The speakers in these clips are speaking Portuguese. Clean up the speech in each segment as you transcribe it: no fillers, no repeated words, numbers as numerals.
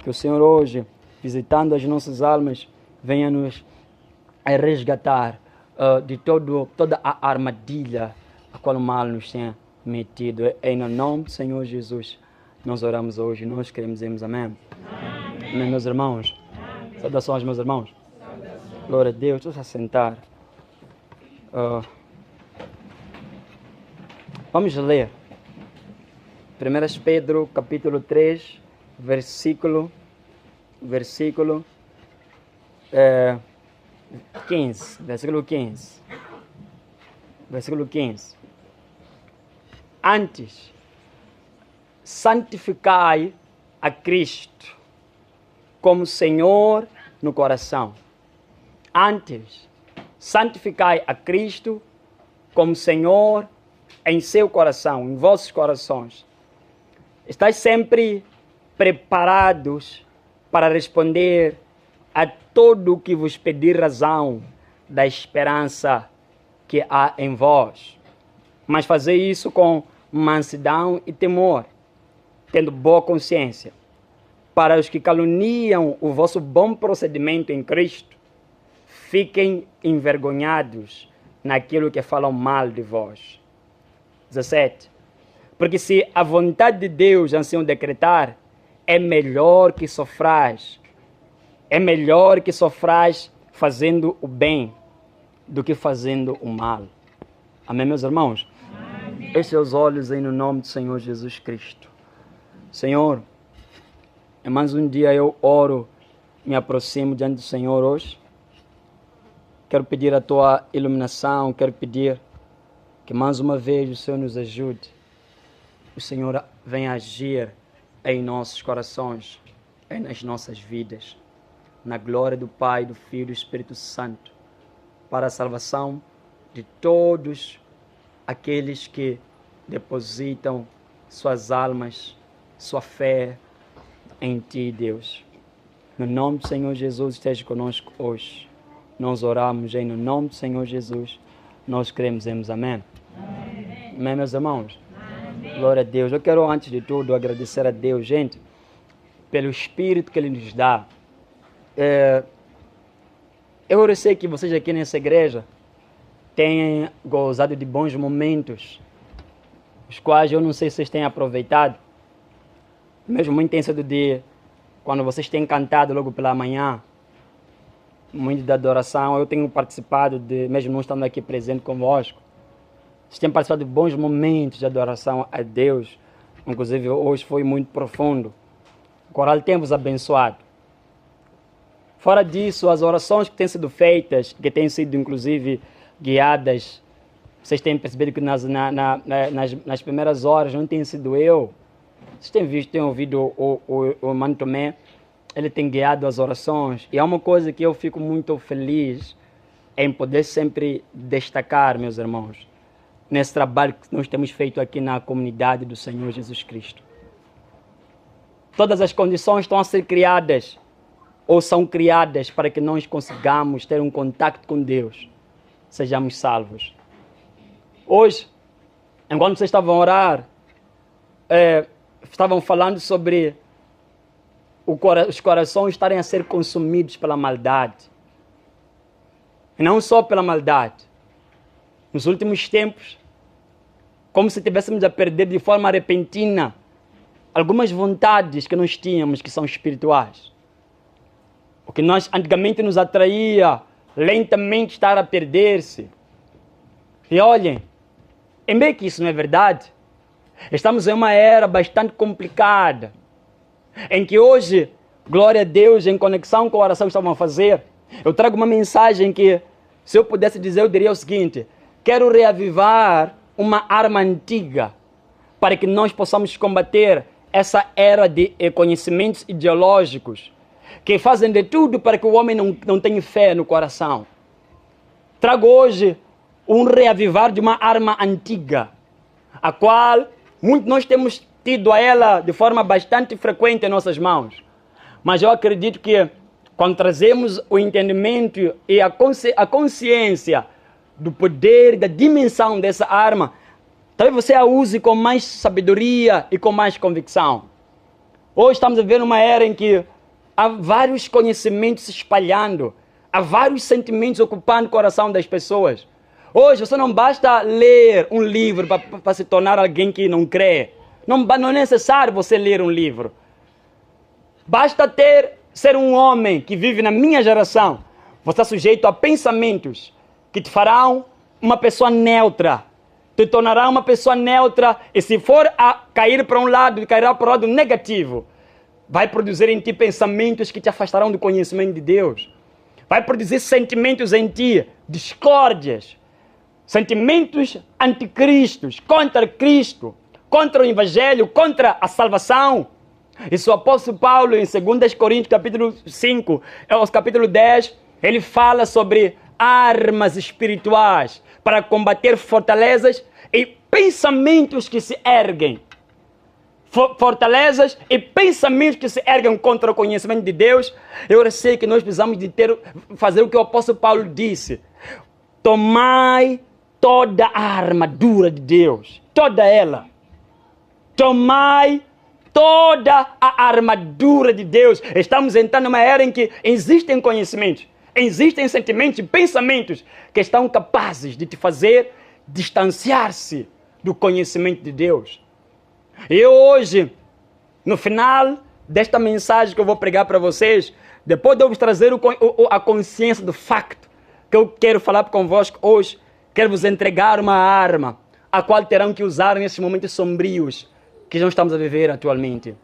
Que o Senhor hoje, visitando as nossas almas, venha nos resgatar de toda a armadilha a qual o mal nos tem metido. Em nome do Senhor Jesus, nós oramos hoje, nós queremos dizer amém. Amém, meus irmãos. Amém. Saudações, meus irmãos. Saudações. Glória a Deus. Deixa eu sentar. Vamos ler. 1 Pedro, capítulo 3, versículo 15. Versículo 15. Versículo 15. Antes, santificai a Cristo como Senhor no coração. Antes, santificai a Cristo como Senhor em seu coração, em vossos corações. Estais sempre preparados para responder a todo o que vos pedir razão da esperança que há em vós. Mas fazei isso com mansidão e temor, tendo boa consciência. Para os que caluniam o vosso bom procedimento em Cristo, fiquem envergonhados naquilo que falam mal de vós. 17. Porque se a vontade de Deus assim o decretar, é melhor que sofrais fazendo o bem do que fazendo o mal. Amém, meus irmãos? Amém. Feche seus olhos aí no nome do Senhor Jesus Cristo. Senhor, é mais um dia eu oro, me aproximo diante do Senhor hoje. Quero pedir a tua iluminação, quero pedir que mais uma vez o Senhor nos ajude. O Senhor venha agir em nossos corações, nas nossas vidas, na glória do Pai, do Filho e do Espírito Santo, para a salvação de todos aqueles que depositam suas almas, sua fé em Ti, Deus. No nome do Senhor Jesus, esteja conosco hoje. Nós oramos no nome do Senhor Jesus. Nós cremos em amém. Amém. Amém, meus irmãos? Amém. Glória a Deus. Eu quero, antes de tudo, agradecer a Deus, gente, pelo Espírito que Ele nos dá. Eu sei que vocês aqui nessa igreja têm gozado de bons momentos, os quais eu não sei se vocês têm aproveitado. Mesmo muito intenso do dia, quando vocês têm cantado logo pela manhã, muito da adoração, eu tenho participado, mesmo não estando aqui presente convosco, vocês têm participado de bons momentos de adoração a Deus, inclusive hoje foi muito profundo. O coral tem vos abençoado. Fora disso, as orações que têm sido feitas, que têm sido inclusive guiadas, vocês têm percebido que nas primeiras horas não tem sido eu. Vocês têm ouvido o Mano Tomé, ele tem guiado as orações. E é uma coisa que eu fico muito feliz em poder sempre destacar, meus irmãos, nesse trabalho que nós temos feito aqui na comunidade do Senhor Jesus Cristo. Todas as condições estão a ser criadas ou são criadas para que nós consigamos ter um contato com Deus, sejamos salvos. Hoje, enquanto vocês estavam a orar, estavam falando sobre os corações estarem a ser consumidos pela maldade. E não só pela maldade. Nos últimos tempos, como se estivéssemos a perder de forma repentina algumas vontades que nós tínhamos que são espirituais. O que nós antigamente nos atraía, lentamente está a perder-se. E olhem, em meio que isso não é verdade, estamos em uma era bastante complicada, em que hoje, glória a Deus, em conexão com a oração que estavam a fazer, eu trago uma mensagem que, se eu pudesse dizer, eu diria o seguinte: quero reavivar uma arma antiga, para que nós possamos combater essa era de conhecimentos ideológicos, que fazem de tudo para que o homem não tenha fé no coração. Trago hoje um reavivar de uma arma antiga, a qual nós temos tido a ela de forma bastante frequente em nossas mãos. Mas eu acredito que quando trazemos o entendimento e a consciência do poder, da dimensão dessa arma, talvez você a use com mais sabedoria e com mais convicção. Hoje estamos a viver numa era em que há vários conhecimentos se espalhando, há vários sentimentos ocupando o coração das pessoas. Hoje você não basta ler um livro para se tornar alguém que não crê. Não é necessário você ler um livro. Basta ser um homem que vive na minha geração. Você está sujeito a pensamentos que te farão uma pessoa neutra. Te tornará uma pessoa neutra, e se for a cair para um lado, cairá para o lado negativo. Vai produzir em ti pensamentos que te afastarão do conhecimento de Deus. Vai produzir sentimentos em ti, discórdias, sentimentos anticristos, contra Cristo, contra o Evangelho, contra a salvação. Isso o apóstolo Paulo, em 2 Coríntios, capítulo 5, capítulo 10, ele fala sobre armas espirituais para combater fortalezas e pensamentos que se erguem. Fortalezas e pensamentos que se erguem contra o conhecimento de Deus. Eu sei que nós precisamos fazer o que o apóstolo Paulo disse. Tomai toda a armadura de Deus, toda ela. Tomai toda a armadura de Deus. Estamos entrando numa era em que existem conhecimentos, existem sentimentos e pensamentos que estão capazes de te fazer distanciar-se do conhecimento de Deus. E hoje, no final desta mensagem que eu vou pregar para vocês, depois de eu vos trazer a consciência do facto que eu quero falar convosco hoje, quero vos entregar uma arma, a qual terão que usar nesses momentos sombrios que nós estamos a viver atualmente.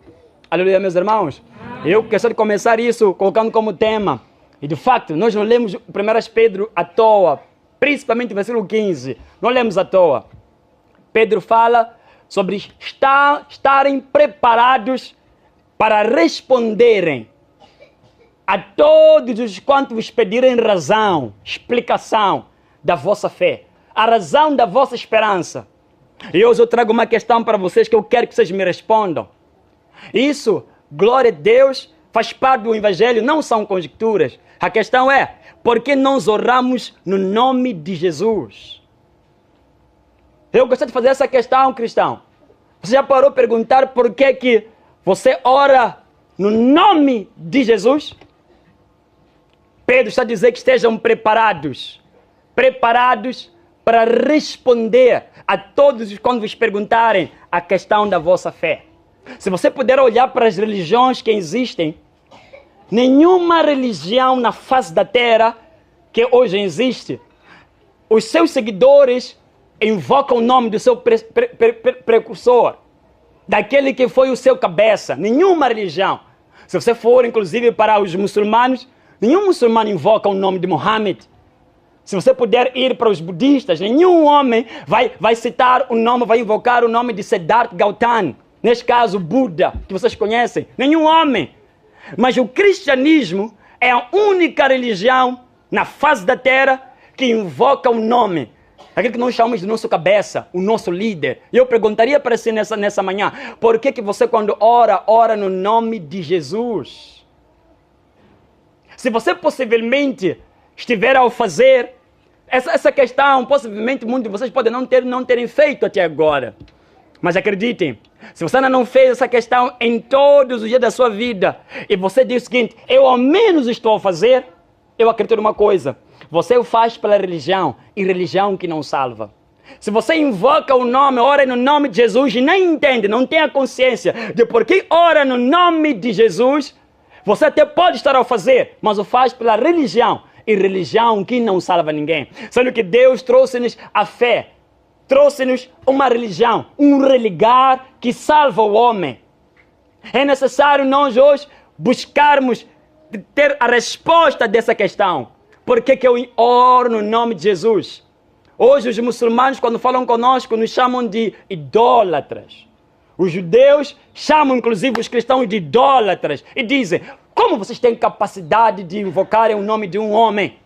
Aleluia, meus irmãos. Eu quero começar isso colocando como tema. E de fato, nós não lemos 1 Pedro à toa, principalmente o versículo 15. Não lemos à toa. Pedro fala sobre estarem preparados para responderem a todos os quantos vos pedirem razão, explicação da vossa fé, a razão da vossa esperança. E hoje eu trago uma questão para vocês que eu quero que vocês me respondam. Isso, glória a Deus, faz parte do Evangelho, não são conjecturas. A questão é, por que não oramos no nome de Jesus? Eu gostaria de fazer essa questão, cristão. Você já parou para perguntar por que você ora no nome de Jesus? Pedro está a dizer que estejam preparados para responder a todos quando vos perguntarem a questão da vossa fé. Se você puder olhar para as religiões que existem, nenhuma religião na face da terra que hoje existe, os seus seguidores invocam o nome do seu precursor, daquele que foi o seu cabeça. Nenhuma religião. Se você for, inclusive, para os muçulmanos, nenhum muçulmano invoca o nome de Muhammad. Se você puder ir para os budistas, nenhum homem vai citar o nome, vai invocar o nome de Siddhartha Gautama. Neste caso, Buda, que vocês conhecem. Nenhum homem. Mas o cristianismo é a única religião na face da terra que invoca o nome, aquele que nós chamamos de nosso cabeça, o nosso líder. E eu perguntaria para você nessa manhã, por que você quando ora no nome de Jesus? Se você possivelmente estiver a fazer essa questão, possivelmente muitos de vocês podem não terem feito até agora. Mas acreditem, se você ainda não fez essa questão em todos os dias da sua vida, e você diz o seguinte, eu ao menos estou a fazer, eu acredito numa coisa, você o faz pela religião, e religião que não salva. Se você invoca o nome, ora no nome de Jesus, e nem entende, não tem a consciência de por que ora no nome de Jesus, você até pode estar a fazer, mas o faz pela religião, e religião que não salva ninguém. Sendo que Deus trouxe-nos a fé, trouxe-nos uma religião, um religar que salva o homem. É necessário nós hoje buscarmos ter a resposta dessa questão. Por que eu oro no nome de Jesus? Hoje os muçulmanos, quando falam conosco, nos chamam de idólatras. Os judeus chamam inclusive os cristãos de idólatras e dizem, como vocês têm capacidade de invocarem o nome de um homem?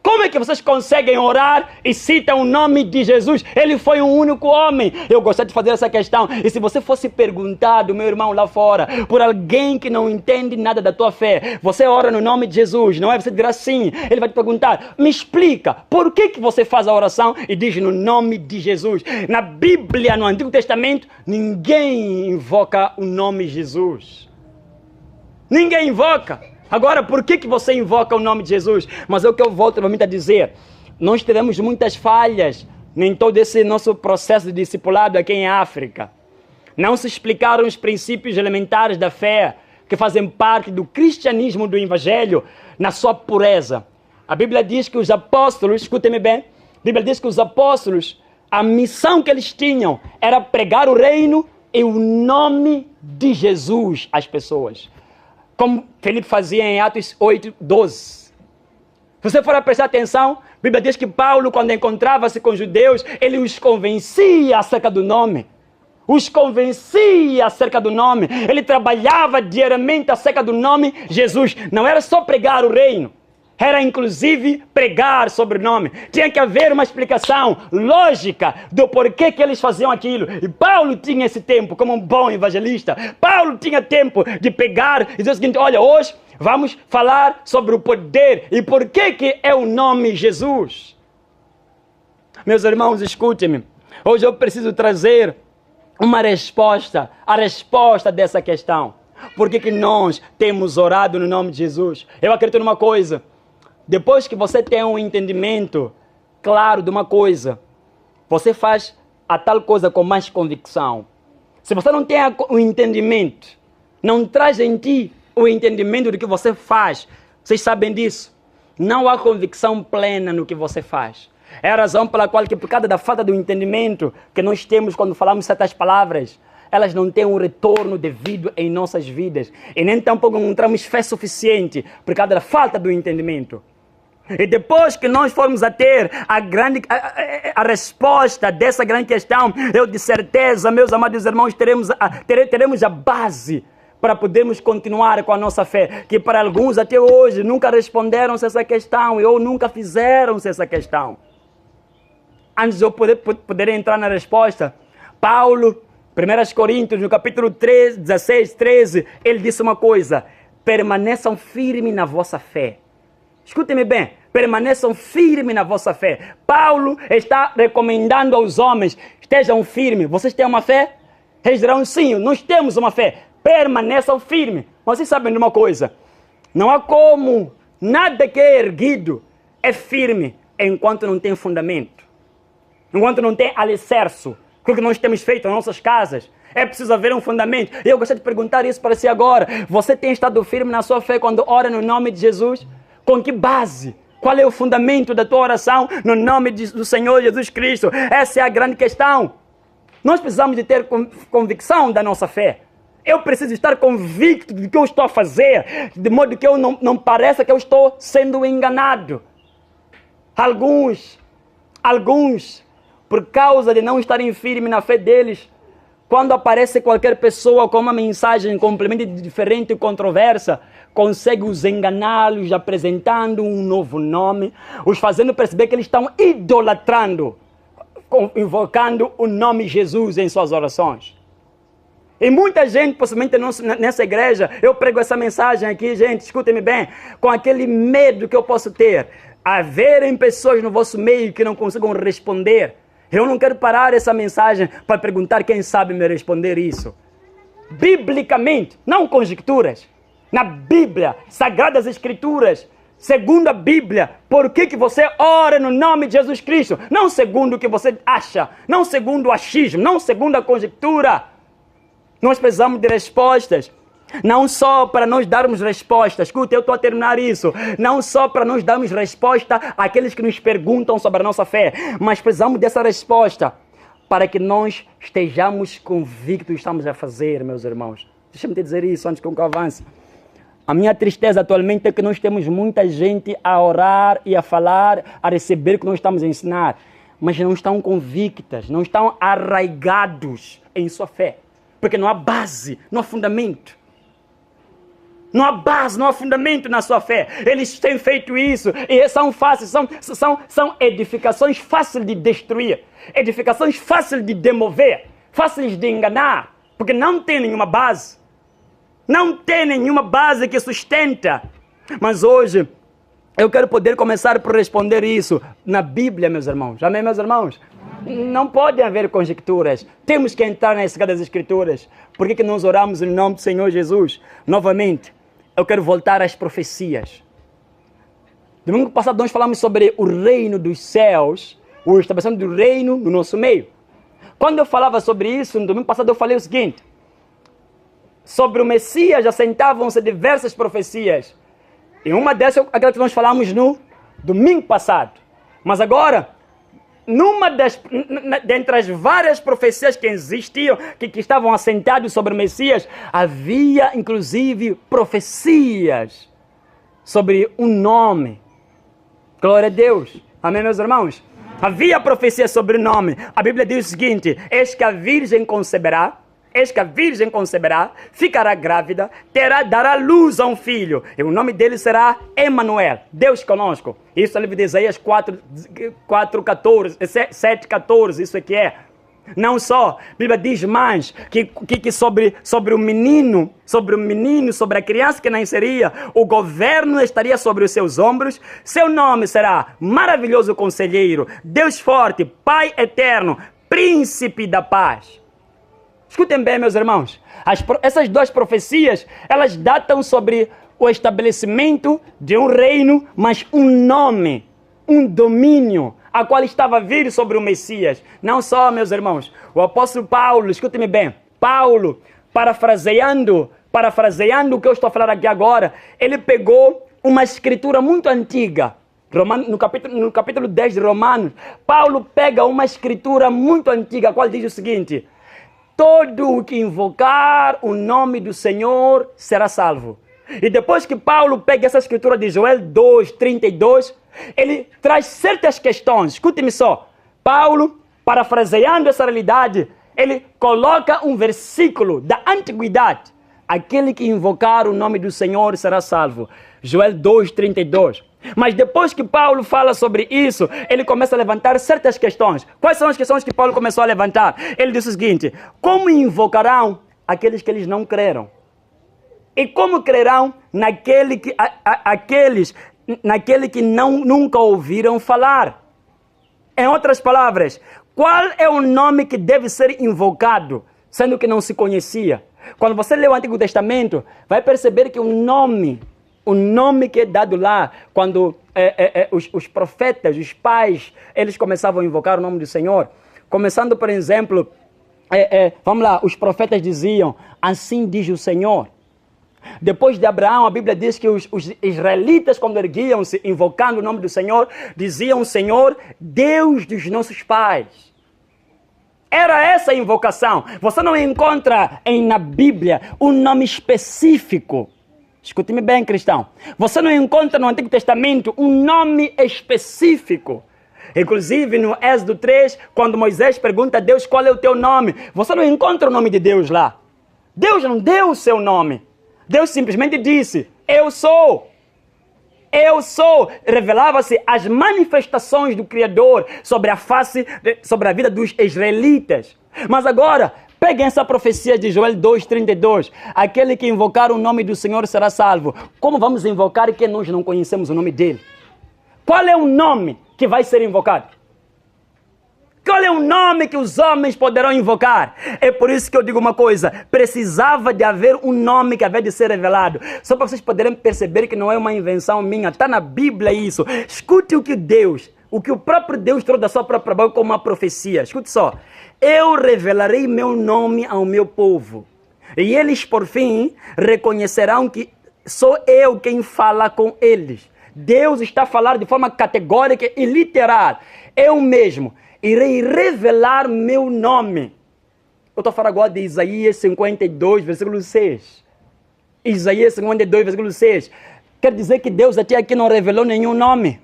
Como é que vocês conseguem orar e citam o nome de Jesus? Ele foi um único homem. Eu gostaria de fazer essa questão. E se você fosse perguntado, meu irmão lá fora, por alguém que não entende nada da tua fé, você ora no nome de Jesus, não é? Você dirá sim. Ele vai te perguntar, me explica, por que você faz a oração e diz no nome de Jesus? Na Bíblia, no Antigo Testamento, ninguém invoca o nome Jesus. Ninguém invoca. Agora, por que você invoca o nome de Jesus? Mas é o que eu volto novamente a dizer. Nós tivemos muitas falhas em todo esse nosso processo de discipulado aqui em África. Não se explicaram os princípios elementares da fé que fazem parte do cristianismo do Evangelho na sua pureza. A Bíblia diz que os apóstolos, escutem-me bem, a Bíblia diz que os apóstolos, a missão que eles tinham era pregar o reino e o nome de Jesus às pessoas. Como Felipe fazia em Atos 8:12. Se você for prestar atenção, a Bíblia diz que Paulo, quando encontrava-se com os judeus, ele os convencia acerca do nome. Os convencia acerca do nome. Ele trabalhava diariamente acerca do nome Jesus. Não era só pregar o reino. Era inclusive pregar sobre o nome. Tinha que haver uma explicação lógica do porquê que eles faziam aquilo. E Paulo tinha esse tempo, como um bom evangelista. Paulo tinha tempo de pegar e dizer o seguinte: olha, hoje vamos falar sobre o poder e porquê que é o nome Jesus. Meus irmãos, escutem-me. Hoje eu preciso trazer uma resposta, a resposta dessa questão. Por que nós temos orado no nome de Jesus? Eu acredito numa coisa. Depois que você tem um entendimento claro de uma coisa, você faz a tal coisa com mais convicção. Se você não tem o entendimento, não traz em ti o entendimento do que você faz, vocês sabem disso, não há convicção plena no que você faz. É a razão pela qual, que por causa da falta do entendimento que nós temos quando falamos certas palavras, elas não têm um retorno devido em nossas vidas. E nem tampouco encontramos fé suficiente por causa da falta do entendimento. E depois que nós formos a ter a resposta dessa grande questão, eu de certeza, meus amados irmãos, teremos a base para podermos continuar com a nossa fé. Que para alguns até hoje nunca responderam-se essa questão ou nunca fizeram-se essa questão. Antes de eu poder entrar na resposta, Paulo, 1 Coríntios, no capítulo 13, 16, 13, ele disse uma coisa: permaneçam firmes na vossa fé. Escutem-me bem, permaneçam firmes na vossa fé. Paulo está recomendando aos homens: estejam firmes. Vocês têm uma fé? Eles dirão sim, nós temos uma fé. Permaneçam firmes. Mas vocês sabem de uma coisa: não há como, nada que é erguido é firme enquanto não tem fundamento, enquanto não tem alicerce. O que nós temos feito nas nossas casas, é preciso haver um fundamento. E eu gostaria de perguntar isso para si agora: você tem estado firme na sua fé quando ora no nome de Jesus? Com que base? Qual é o fundamento da tua oração no nome do Senhor Jesus Cristo? Essa é a grande questão. Nós precisamos de ter convicção da nossa fé. Eu preciso estar convicto do que eu estou a fazer, de modo que eu não pareça que eu estou sendo enganado. Alguns, por causa de não estarem firmes na fé deles, quando aparece qualquer pessoa com uma mensagem completamente diferente e controversa, consegue os enganá-los apresentando um novo nome, os fazendo perceber que eles estão idolatrando, invocando o nome Jesus em suas orações. E muita gente, possivelmente nessa igreja, eu prego essa mensagem aqui, gente, escutem-me bem, com aquele medo que eu posso ter. Haverem pessoas no vosso meio que não consigam responder. Eu não quero parar essa mensagem para perguntar quem sabe me responder isso. Biblicamente, não conjecturas. Na Bíblia, Sagradas Escrituras, segundo a Bíblia, por que você ora no nome de Jesus Cristo? Não segundo o que você acha, não segundo o achismo, não segundo a conjectura. Nós precisamos de respostas. Não só para nós darmos resposta, escuta, eu estou a terminar isso, não só para nós darmos resposta àqueles que nos perguntam sobre a nossa fé, mas precisamos dessa resposta para que nós estejamos convictos do que estamos a fazer, meus irmãos. Deixa-me te dizer isso antes que eu avance. A minha tristeza atualmente é que nós temos muita gente a orar e a falar, a receber o que nós estamos a ensinar, mas não estão convictas, não estão arraigados em sua fé, porque não há base, não há fundamento. Não há base, não há fundamento na sua fé. Eles têm feito isso e são fáceis, são edificações fáceis de destruir, edificações fáceis de demover, fáceis de enganar, porque não tem nenhuma base. Não tem nenhuma base que sustenta. Mas hoje, eu quero poder começar por responder isso na Bíblia, meus irmãos. Amém, meus irmãos? Não pode haver conjecturas. Temos que entrar nas Sagradas Escrituras. Por que nós oramos em nome do Senhor Jesus? Novamente, eu quero voltar às profecias. Domingo passado nós falamos sobre o reino dos céus, o estabelecimento do reino no nosso meio. Quando eu falava sobre isso, no domingo passado eu falei o seguinte: sobre o Messias assentavam-se diversas profecias. E uma dessas é aquela que nós falamos no domingo passado. Mas agora, dentre as várias profecias que existiam, que estavam assentadas sobre o Messias, havia inclusive profecias sobre um nome. Glória a Deus. Amém, meus irmãos? Havia profecia sobre o nome. A Bíblia diz o seguinte: eis que a virgem conceberá, ficará grávida, dará luz a um filho, e o nome dele será Emanuel, Deus conosco. Isso é o livro de Isaías 7:14, isso aqui é. Não só, a Bíblia diz mais que sobre o menino, sobre a criança que nasceria, o governo estaria sobre os seus ombros. Seu nome será Maravilhoso Conselheiro, Deus Forte, Pai Eterno, Príncipe da Paz. Escutem bem, meus irmãos. Essas duas profecias, elas datam sobre o estabelecimento de um reino, mas um nome, um domínio, a qual estava a vir sobre o Messias. Não só, meus irmãos, o apóstolo Paulo, escutem bem, Paulo, parafraseando o que eu estou a falar aqui agora, ele pegou uma escritura muito antiga. No capítulo 10 de Romanos, Paulo pega uma escritura muito antiga, a qual diz o seguinte: todo o que invocar o nome do Senhor será salvo. E depois que Paulo pega essa escritura de Joel 2:32, ele traz certas questões. Escute-me só. Paulo, parafraseando essa realidade, ele coloca um versículo da antiguidade: aquele que invocar o nome do Senhor será salvo. Joel 2:32. Mas depois que Paulo fala sobre isso, ele começa a levantar certas questões. Quais são as questões que Paulo começou a levantar? Ele disse o seguinte: como invocarão aqueles que eles não creram? E como crerão naquele que nunca ouviram falar? Em outras palavras, qual é o nome que deve ser invocado, sendo que não se conhecia? Quando você lê o Antigo Testamento, vai perceber que o nome que é dado lá, quando os profetas, os pais, eles começavam a invocar o nome do Senhor. Começando, por exemplo, vamos lá, os profetas diziam: assim diz o Senhor. Depois de Abraão, a Bíblia diz que os israelitas, quando erguiam-se invocando o nome do Senhor, diziam: Senhor, Deus dos nossos pais. Era essa a invocação. Você não encontra na Bíblia um nome específico. Escute-me bem, cristão. Você não encontra no Antigo Testamento um nome específico. Inclusive no Êxodo 3, quando Moisés pergunta a Deus: qual é o teu nome? Você não encontra o nome de Deus lá. Deus não deu o seu nome. Deus simplesmente disse: eu sou. Eu sou. Revelava-se as manifestações do Criador sobre a vida dos israelitas. Mas agora, peguem essa profecia de Joel 2:32. Aquele que invocar o nome do Senhor será salvo. Como vamos invocar que nós não conhecemos o nome dele? Qual é o nome que vai ser invocado? Qual é o nome que os homens poderão invocar? É por isso que eu digo uma coisa: precisava de haver um nome que havia de ser revelado. Só para vocês poderem perceber que não é uma invenção minha, está na Bíblia isso. Escute o que o próprio Deus trouxe da sua própria boca como uma profecia. Escute só: eu revelarei meu nome ao meu povo, e eles por fim reconhecerão que sou eu quem fala com eles. Deus está falando de forma categórica e literal: eu mesmo irei revelar meu nome. Eu estou falando agora de Isaías 52, versículo 6. Isaías 52, versículo 6. Quer dizer que Deus até aqui não revelou nenhum nome.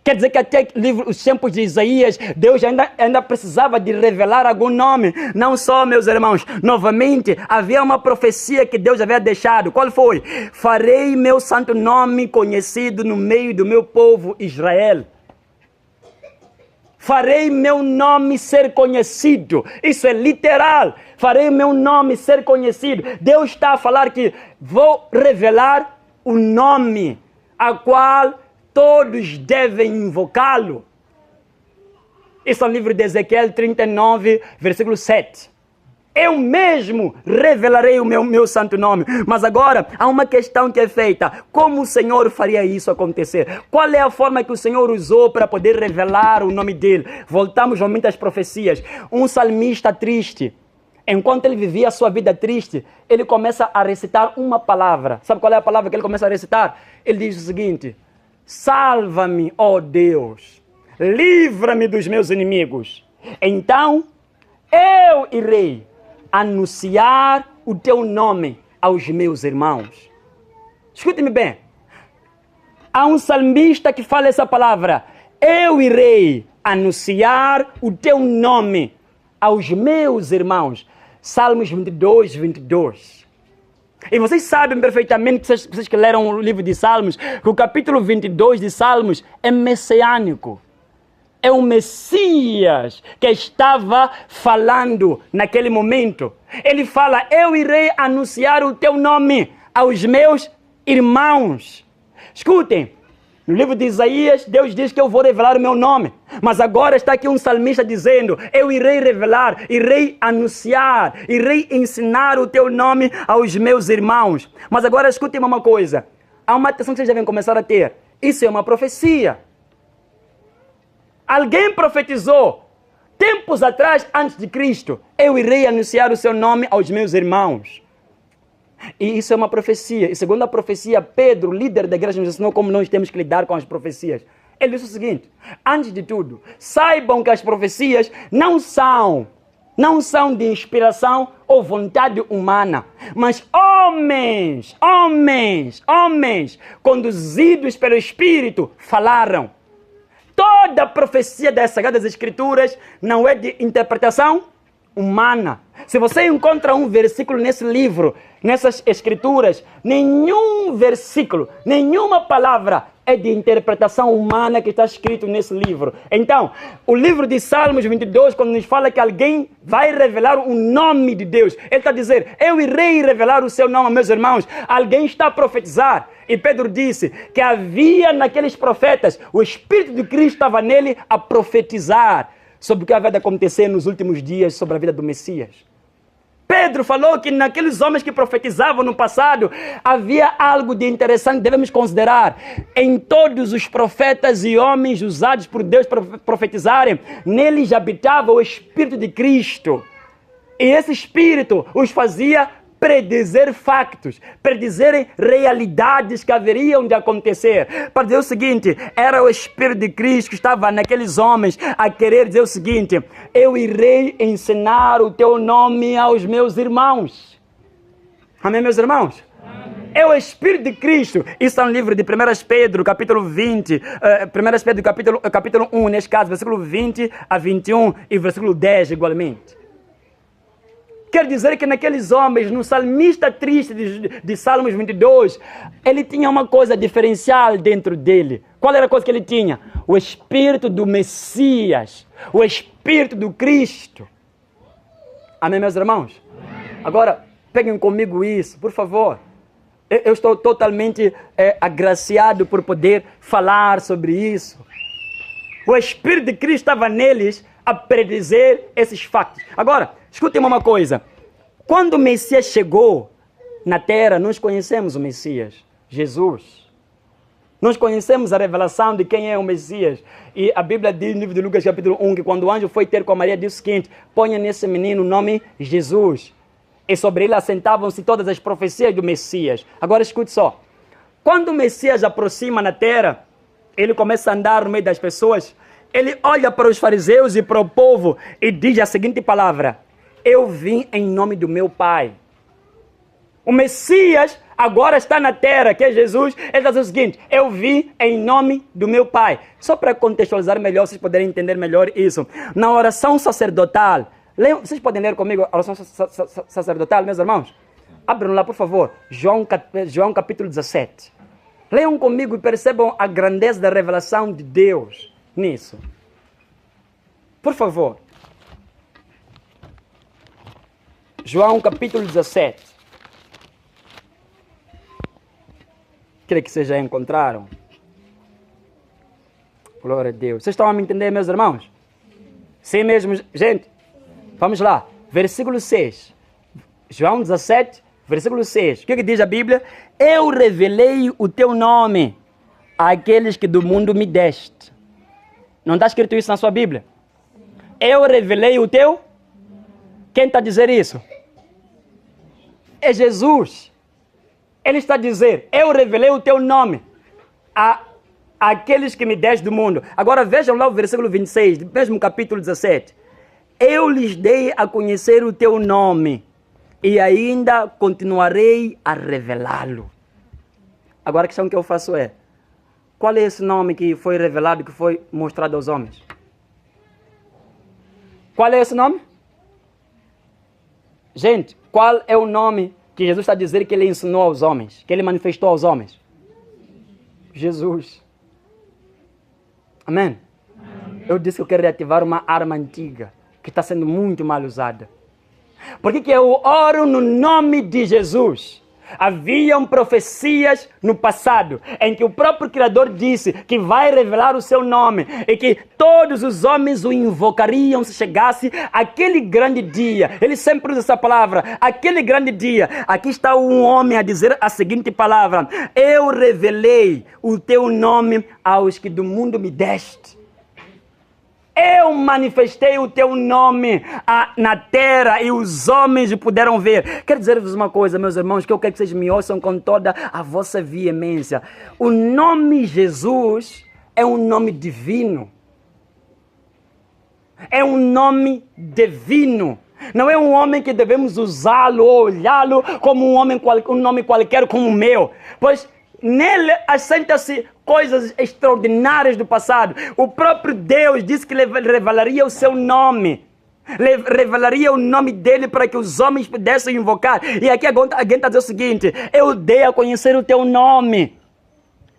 Quer dizer que até os tempos de Isaías, Deus ainda precisava de revelar algum nome. Não só, meus irmãos, novamente, havia uma profecia que Deus havia deixado. Qual foi? Farei meu santo nome conhecido no meio do meu povo Israel. Farei meu nome ser conhecido. Isso é literal. Farei meu nome ser conhecido. Deus está a falar que vou revelar o nome a qual todos devem invocá-lo. Isso é o livro de Ezequiel 39, versículo 7. Eu mesmo revelarei o meu santo nome. Mas agora, há uma questão que é feita. Como o Senhor faria isso acontecer? Qual é a forma que o Senhor usou para poder revelar o nome dele? Voltamos realmente às profecias. Um salmista triste, enquanto ele vivia a sua vida triste, ele começa a recitar uma palavra. Sabe qual é a palavra que ele começa a recitar? Ele diz o seguinte: salva-me, ó Deus, livra-me dos meus inimigos. Então, eu irei anunciar o teu nome aos meus irmãos. Escute-me bem. Há um salmista que fala essa palavra: eu irei anunciar o teu nome aos meus irmãos. Salmos 22, 22. E vocês sabem perfeitamente, vocês que leram o livro de Salmos, que o capítulo 22 de Salmos é messiânico. É o Messias que estava falando naquele momento. Ele fala: eu irei anunciar o teu nome aos meus irmãos. Escutem, no livro de Isaías, Deus diz que eu vou revelar o meu nome. Mas agora está aqui um salmista dizendo: eu irei revelar, irei anunciar, irei ensinar o teu nome aos meus irmãos. Mas agora escutem uma coisa. Há uma atenção que vocês devem começar a ter. Isso é uma profecia. Alguém profetizou tempos atrás, antes de Cristo: eu irei anunciar o seu nome aos meus irmãos. E isso é uma profecia. E segundo a profecia, Pedro, líder da igreja, nos ensinou como nós temos que lidar com as profecias. Ele disse o seguinte: antes de tudo, saibam que as profecias não são de inspiração ou vontade humana, mas homens, conduzidos pelo Espírito, falaram. Toda a profecia das Sagradas Escrituras não é de interpretação humana. Se você encontra um versículo nesse livro, nessas escrituras, nenhum versículo, nenhuma palavra é de interpretação humana que está escrito nesse livro. Então, o livro de Salmos 22, quando nos fala que alguém vai revelar o nome de Deus, ele está dizendo: eu irei revelar o seu nome, meus irmãos. Alguém está a profetizar. E Pedro disse que havia naqueles profetas, o Espírito de Cristo estava nele a profetizar sobre o que havia de acontecer nos últimos dias, sobre a vida do Messias. Pedro falou que naqueles homens que profetizavam no passado, havia algo de interessante que devemos considerar. Em todos os profetas e homens usados por Deus para profetizarem, neles habitava o Espírito de Cristo. E esse Espírito os fazia predizer factos, predizerem realidades que haveriam de acontecer. Para dizer o seguinte, era o Espírito de Cristo que estava naqueles homens a querer dizer o seguinte: eu irei ensinar o teu nome aos meus irmãos. Amém, meus irmãos? Amém. É o Espírito de Cristo. Isso está no livro de 1 Pedro, capítulo 20, 1 Pedro, capítulo 1, neste caso, versículo 20 a 21 e versículo 10 igualmente. Quer dizer que naqueles homens, no salmista triste de Salmos 22, ele tinha uma coisa diferencial dentro dele. Qual era a coisa que ele tinha? O Espírito do Messias, o Espírito do Cristo. Amém, meus irmãos? Agora, peguem comigo isso, por favor. Eu estou totalmente agraciado por poder falar sobre isso. O Espírito de Cristo estava neles a predizer esses factos. Agora, escutem uma coisa. Quando o Messias chegou na terra, nós conhecemos o Messias, Jesus. Nós conhecemos a revelação de quem é o Messias. E a Bíblia diz no livro de Lucas, capítulo 1, que quando o anjo foi ter com a Maria, disse o seguinte: ponha nesse menino o nome Jesus. E sobre ele assentavam-se todas as profecias do Messias. Agora escute só. Quando o Messias aproxima na terra, ele começa a andar no meio das pessoas. Ele olha para os fariseus e para o povo e diz a seguinte palavra: eu vim em nome do meu Pai. O Messias agora está na terra, que é Jesus. Ele está dizendo o seguinte: eu vim em nome do meu Pai. Só para contextualizar melhor, vocês poderem entender melhor isso. Na oração sacerdotal, leiam, vocês podem ler comigo a oração sacerdotal, meus irmãos? Abram lá, por favor, João capítulo 17. Leiam comigo e percebam a grandeza da revelação de Deus nisso. Por favor. João capítulo 17. Creio que vocês já encontraram. Glória a Deus. Vocês estão a me entender, meus irmãos? Sim mesmo, gente? Vamos lá. Versículo 6. João 17, versículo 6. O que diz a Bíblia? Eu revelei o teu nome àqueles que do mundo me deste. Não está escrito isso na sua Bíblia? Eu revelei o teu? Quem está a dizer isso? É Jesus. Ele está a dizer: eu revelei o teu nome àqueles que me deste do mundo. Agora vejam lá o versículo 26, do mesmo capítulo 17. Eu lhes dei a conhecer o teu nome e ainda continuarei a revelá-lo. Agora a questão que eu faço é: qual é esse nome que foi revelado, que foi mostrado aos homens? Qual é esse nome? Gente, qual é o nome que Jesus está a dizer que ele ensinou aos homens, que ele manifestou aos homens? Jesus. Amém? Amém. Eu disse que eu quero reativar uma arma antiga que está sendo muito mal usada. Por que eu oro no nome de Jesus? Haviam profecias no passado em que o próprio Criador disse que vai revelar o seu nome e que todos os homens o invocariam se chegasse aquele grande dia. Ele sempre usa essa palavra, aquele grande dia. Aqui está um homem a dizer a seguinte palavra: eu revelei o teu nome aos que do mundo me deste. Eu manifestei o teu nome na terra e os homens o puderam ver. Quero dizer-vos uma coisa, meus irmãos, que eu quero que vocês me ouçam com toda a vossa veemência. O nome Jesus é um nome divino. É um nome divino. Não é um homem que devemos usá-lo ou olhá-lo como um nome qualquer como o meu. Pois nele assenta-se coisas extraordinárias do passado. O próprio Deus disse que revelaria o seu nome. Revelaria o nome dele para que os homens pudessem invocar. E aqui alguém está a dizer o seguinte: eu dei a conhecer o teu nome.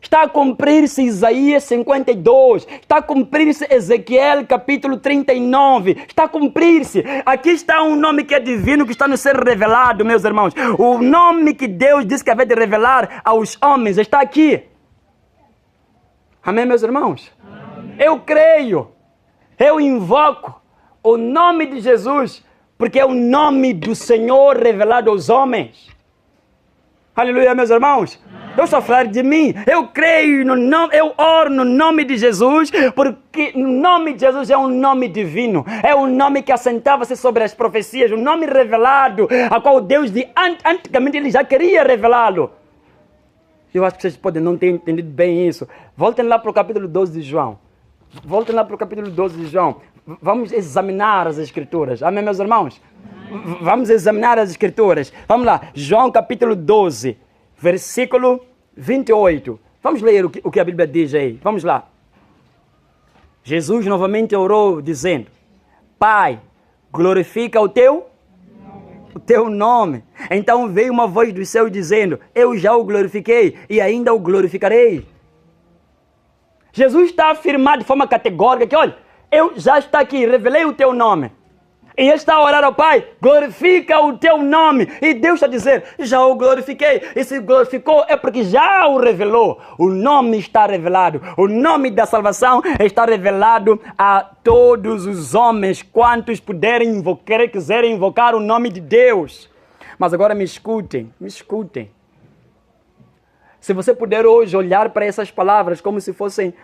Está a cumprir-se Isaías 52. Está a cumprir-se Ezequiel capítulo 39. Está a cumprir-se. Aqui está um nome que é divino, que está a nos ser revelado, meus irmãos. O nome que Deus disse que havia de revelar aos homens está aqui. Amém, meus irmãos? Amém. Eu creio. Eu invoco o nome de Jesus, porque é o nome do Senhor revelado aos homens. Aleluia, meus irmãos. Eu estou a falar de mim. Eu creio no nome, eu oro no nome de Jesus, porque o nome de Jesus é um nome divino. É um nome que assentava-se sobre as profecias, um nome revelado, a qual Deus antigamente ele já queria revelá-lo. Eu acho que vocês podem não ter entendido bem isso. Voltem lá para o capítulo 12 de João. Voltem lá para o capítulo 12 de João. Vamos examinar as Escrituras. Amém, meus irmãos? Vamos examinar as Escrituras. Vamos lá. João capítulo 12, versículo 28. Vamos ler o que a Bíblia diz aí. Vamos lá. Jesus novamente orou dizendo: Pai, glorifica o teu nome. Então veio uma voz do céu dizendo: eu já o glorifiquei e ainda o glorificarei. Jesus está afirmando de forma categórica que, olha, eu já está aqui, revelei o teu nome. E ele está a orar ao Pai: glorifica o teu nome. E Deus está a dizer: já o glorifiquei. E se glorificou é porque já o revelou. O nome está revelado. O nome da salvação está revelado a todos os homens, quantos puderem quiserem invocar o nome de Deus. Mas agora me escutem, me escutem. Se você puder hoje olhar para essas palavras como se fossem,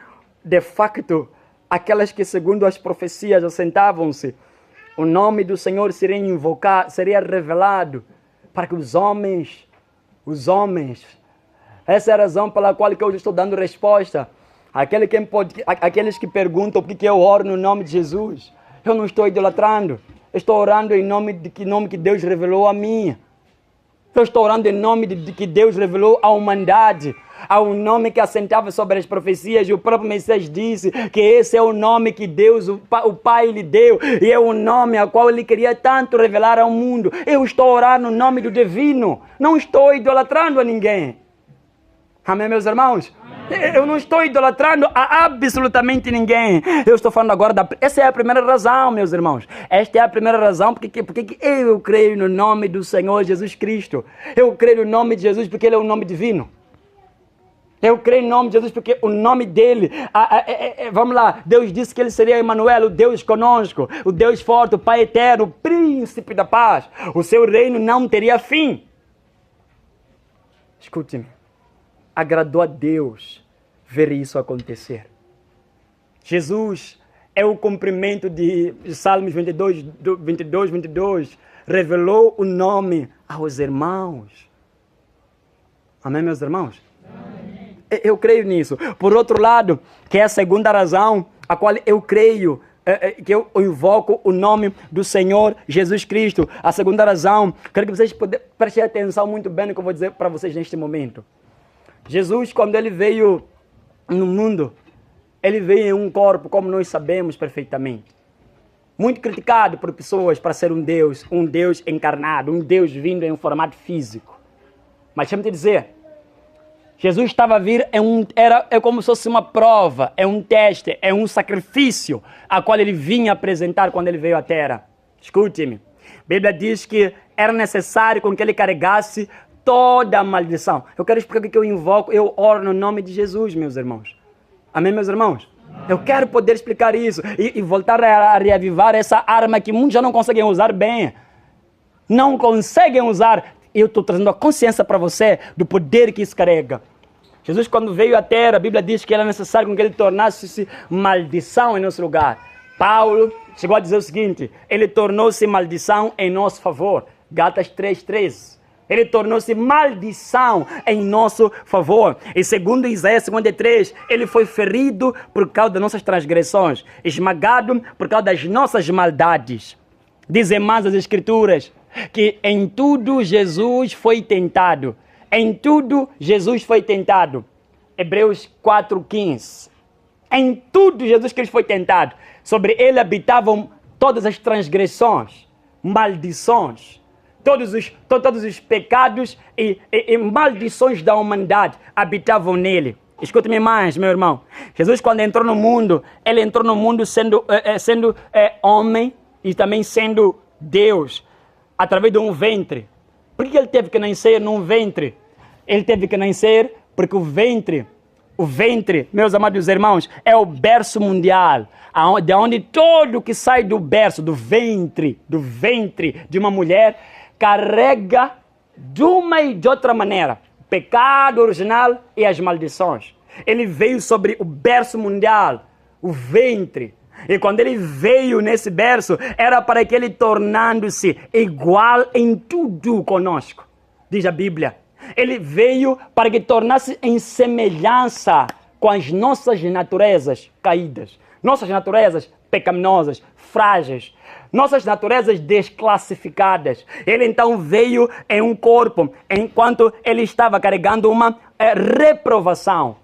de facto, aquelas que segundo as profecias assentavam-se, o nome do Senhor seria invocado, seria revelado para que os homens, essa é a razão pela qual que eu estou dando resposta. Aqueles que perguntam por que eu oro no nome de Jesus. Eu não estou idolatrando, estou orando em nome que Deus revelou a mim. Eu estou orando em nome de que Deus revelou à humanidade. Há um nome que assentava sobre as profecias, e o próprio Messias disse que esse é o nome que Deus, o Pai, lhe deu, e é o nome a qual ele queria tanto revelar ao mundo. Eu estou orando no nome do divino, não estou idolatrando a ninguém. Amém, meus irmãos? Eu não estou idolatrando a absolutamente ninguém. Eu estou falando agora essa é a primeira razão, meus irmãos. Esta é a primeira razão porque eu creio no nome do Senhor Jesus Cristo. Eu creio no nome de Jesus porque Ele é um nome divino. Eu creio no nome de Jesus porque o nome dele, vamos lá, Deus disse que ele seria Emmanuel, o Deus conosco, o Deus forte, o Pai eterno, o príncipe da paz. O seu reino não teria fim. Escute-me. Agradou a Deus ver isso acontecer. Jesus é o cumprimento de Salmos 22, revelou o nome aos irmãos. Amém, meus irmãos? Amém. Eu creio nisso. Por outro lado, que é a segunda razão a qual eu creio, que eu invoco o nome do Senhor Jesus Cristo. A segunda razão, quero que vocês prestem atenção muito bem no que eu vou dizer para vocês neste momento. Jesus, quando ele veio no mundo, ele veio em um corpo, como nós sabemos perfeitamente. Muito criticado por pessoas para ser um Deus encarnado, um Deus vindo em um formato físico. Mas deixa-me te dizer, Jesus estava a vir, é como se fosse uma prova, é um teste, é um sacrifício a qual ele vinha apresentar quando ele veio à Terra. Escute-me, a Bíblia diz que era necessário com que ele carregasse toda a maldição. Eu quero explicar o que eu invoco, eu oro no nome de Jesus, meus irmãos. Amém, meus irmãos? Eu quero poder explicar isso e voltar a reavivar essa arma que muitos já não conseguem usar bem. Não conseguem usar. Eu estou trazendo a consciência para você do poder que isso carrega. Jesus, quando veio à Terra, a Bíblia diz que era necessário que ele tornasse-se maldição em nosso lugar. Paulo chegou a dizer o seguinte, ele tornou-se maldição em nosso favor. Gálatas 3:13. Ele tornou-se maldição em nosso favor. E segundo Isaías 53, ele foi ferido por causa das nossas transgressões, esmagado por causa das nossas maldades. Dizem mais as Escrituras que em tudo Jesus foi tentado. Em tudo Jesus foi tentado. Hebreus 4:15. Em tudo Jesus Cristo foi tentado. Sobre ele habitavam todas as transgressões, maldições. Todos os pecados e maldições da humanidade habitavam nele. Escute-me mais, meu irmão. Jesus, quando entrou no mundo, ele entrou no mundo sendo homem e também sendo Deus, através de um ventre. Por que ele teve que nascer num ventre? Ele teve que nascer porque o ventre, meus amados irmãos, é o berço mundial, de onde todo que sai do berço, do ventre de uma mulher, carrega de uma e de outra maneira o pecado original e as maldições. Ele veio sobre o berço mundial, o ventre. E quando ele veio nesse berço, era para que ele tornando-se igual em tudo conosco. Diz a Bíblia. Ele veio para que tornasse em semelhança com as nossas naturezas caídas. Nossas naturezas pecaminosas, frágeis. Nossas naturezas desclassificadas. Ele então veio em um corpo, enquanto ele estava carregando uma reprovação.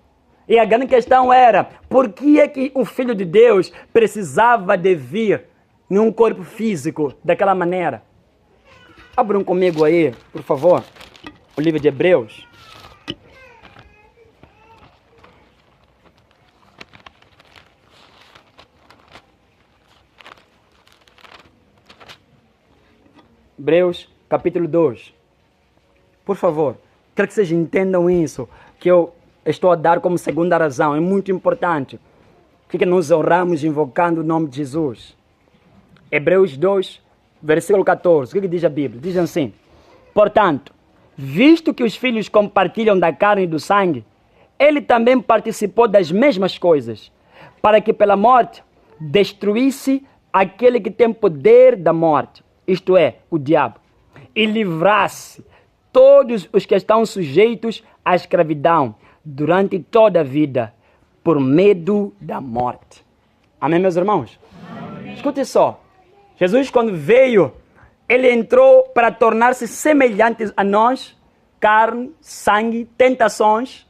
E a grande questão era, por que é que o Filho de Deus precisava de vir num corpo físico daquela maneira? Abram comigo aí, por favor, o livro de Hebreus. Hebreus, capítulo 2. Por favor, quero que vocês entendam isso, que eu estou a dar como segunda razão. É muito importante. Que nós oramos invocando o nome de Jesus. Hebreus 2, versículo 14. O que diz a Bíblia? Diz assim: portanto, visto que os filhos compartilham da carne e do sangue, ele também participou das mesmas coisas, para que pela morte destruísse aquele que tem poder da morte, isto é, o diabo, e livrasse todos os que estão sujeitos à escravidão durante toda a vida, por medo da morte. Amém, meus irmãos? Amém. Escute só. Jesus, quando veio, ele entrou para tornar-se semelhante a nós, carne, sangue, tentações,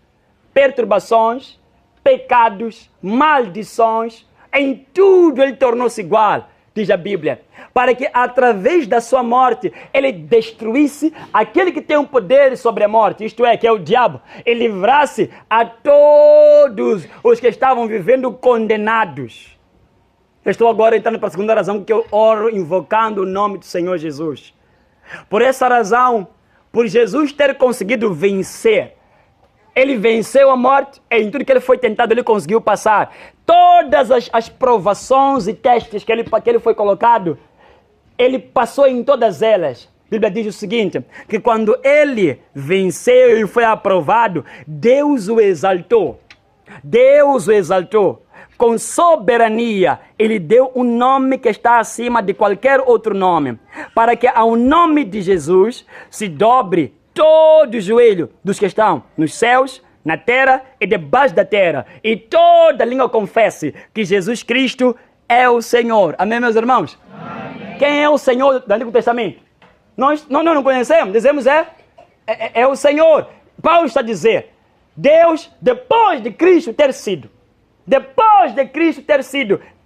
perturbações, pecados, maldições, em tudo ele tornou-se igual, diz a Bíblia, para que através da sua morte ele destruísse aquele que tem um poder sobre a morte, isto é, que é o diabo, e livrasse a todos os que estavam vivendo condenados. Eu estou agora entrando para a segunda razão que eu oro invocando o nome do Senhor Jesus. Por essa razão, por Jesus ter conseguido vencer, ele venceu a morte, e em tudo que ele foi tentado, ele conseguiu passar. Todas as provações e testes que ele foi colocado, ele passou em todas elas. A Bíblia diz o seguinte, que quando ele venceu e foi aprovado, Deus o exaltou. Deus o exaltou. Com soberania, ele deu um nome que está acima de qualquer outro nome, para que ao nome de Jesus se dobre todo o joelho dos que estão nos céus, na terra e debaixo da terra, e toda língua confesse que Jesus Cristo é o Senhor. Amém, meus irmãos? Amém. Quem é o Senhor do Antigo Testamento? Nós não conhecemos, dizemos é o Senhor. Paulo está a dizer, Deus, depois de Cristo ter sido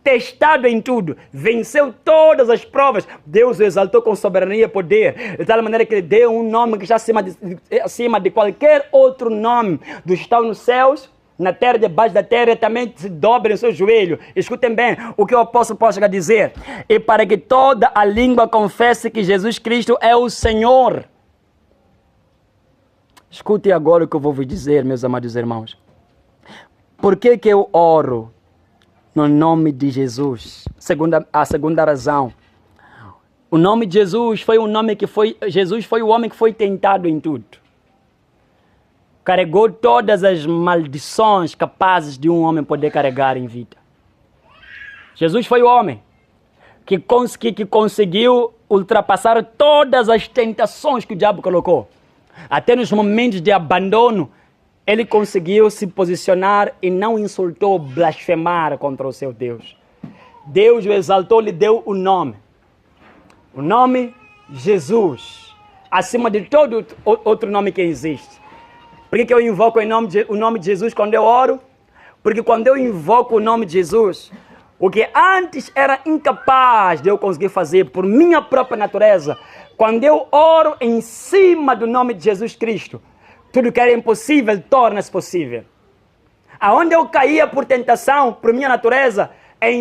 testado em tudo, venceu todas as provas, Deus o exaltou com soberania e poder, de tal maneira que ele deu um nome que está acima de qualquer outro nome, dos que estão nos céus, na terra, debaixo da terra, também se dobrem o seu joelho. Escutem bem o que o apóstolo Paulo chega a dizer, e para que toda a língua confesse que Jesus Cristo é o Senhor. Escute agora o que eu vou vos dizer, meus amados irmãos. Por que eu oro no nome de Jesus? A segunda razão. O nome de Jesus foi um nome que Jesus foi o homem que foi tentado em tudo. Carregou todas as maldições capazes de um homem poder carregar em vida. Jesus foi o homem que conseguiu ultrapassar todas as tentações que o diabo colocou. Até nos momentos de abandono, ele conseguiu se posicionar e não insultou, blasfemar contra o seu Deus. Deus o exaltou, lhe deu o nome. O nome Jesus, acima de todo outro nome que existe. Por que eu invoco o nome de Jesus quando eu oro? Porque quando eu invoco o nome de Jesus, o que antes era incapaz de eu conseguir fazer por minha própria natureza, quando eu oro em cima do nome de Jesus Cristo, tudo que era impossível torna-se possível. Aonde eu caía por tentação, por minha natureza,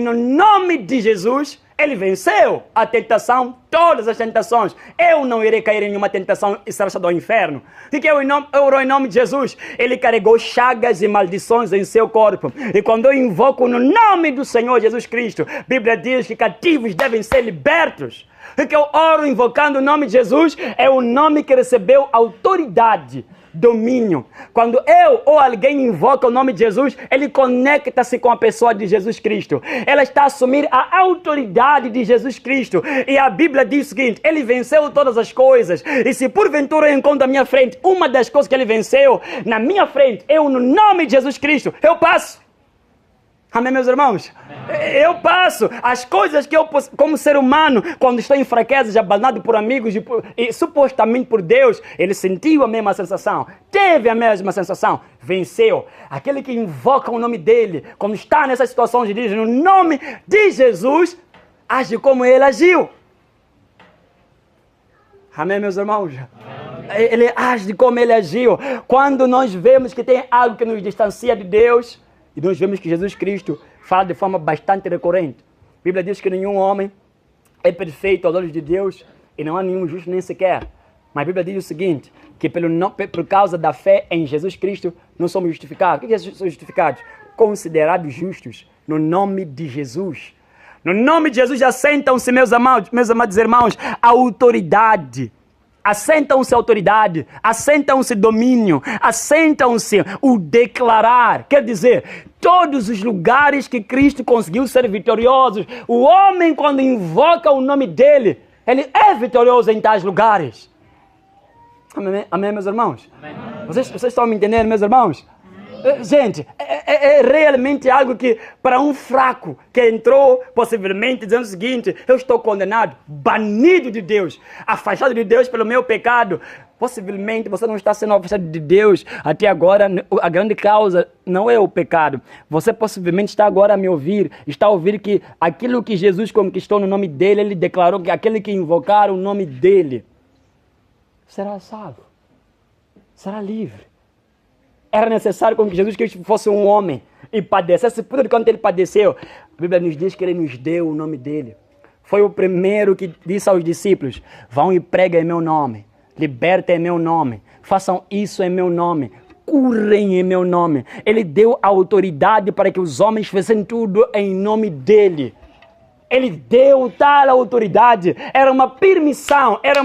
no nome de Jesus, ele venceu a tentação, todas as tentações. Eu não irei cair em nenhuma tentação e ser achado ao inferno. Porque eu oro em nome de Jesus. Ele carregou chagas e maldições em seu corpo. E quando eu invoco no nome do Senhor Jesus Cristo, a Bíblia diz que cativos devem ser libertos. Porque eu oro invocando o nome de Jesus, é o nome que recebeu autoridade, domínio. Quando eu ou alguém invoca o nome de Jesus, ele conecta-se com a pessoa de Jesus Cristo. Ela está a assumir a autoridade de Jesus Cristo. E a Bíblia diz o seguinte, ele venceu todas as coisas. E se porventura eu encontro à minha frente uma das coisas que ele venceu, na minha frente, eu no nome de Jesus Cristo, eu passo. Amém, meus irmãos? Eu passo as coisas que eu, como ser humano, quando estou em fraquezas, abandonado por amigos e supostamente por Deus, ele sentiu a mesma sensação, teve a mesma sensação, venceu. Aquele que invoca o nome dele, quando está nessa situação de diz, no nome de Jesus, age como ele agiu. Amém, meus irmãos? Amém. Ele age como ele agiu. Quando nós vemos que tem algo que nos distancia de Deus, e nós vemos que Jesus Cristo fala de forma bastante recorrente. A Bíblia diz que nenhum homem é perfeito aos olhos de Deus e não há nenhum justo nem sequer. Mas a Bíblia diz o seguinte, que por causa da fé em Jesus Cristo, não somos justificados. O que é somos justificados? Considerados justos no nome de Jesus. No nome de Jesus assentam-se, meus amados irmãos, a autoridade. Assentam-se autoridade, assentam-se domínio, assentam-se o declarar. Quer dizer, todos os lugares que Cristo conseguiu ser vitorioso, o homem quando invoca o nome dele, ele é vitorioso em tais lugares. Amém, amém, meus irmãos? Amém. Vocês estão me entendendo, meus irmãos? Amém. Gente, é realmente algo que, para um fraco que entrou, possivelmente, dizendo o seguinte: eu estou condenado, banido de Deus, afastado de Deus pelo meu pecado. Possivelmente você não está sendo afastado de Deus até agora. A grande causa não é o pecado. Você possivelmente está agora a me ouvir, está a ouvir que aquilo que Jesus conquistou no nome dele, ele declarou que aquele que invocar o nome dele será salvo, será livre. Era necessário que Jesus Cristo fosse um homem e padecesse tudo quanto ele padeceu. A Bíblia nos diz que ele nos deu o nome dele. Foi o primeiro que disse aos discípulos: vão e preguem em meu nome, libertem em meu nome, façam isso em meu nome, curem em meu nome. Ele deu autoridade para que os homens fizessem tudo em nome dele. Ele deu tal autoridade, era uma permissão, era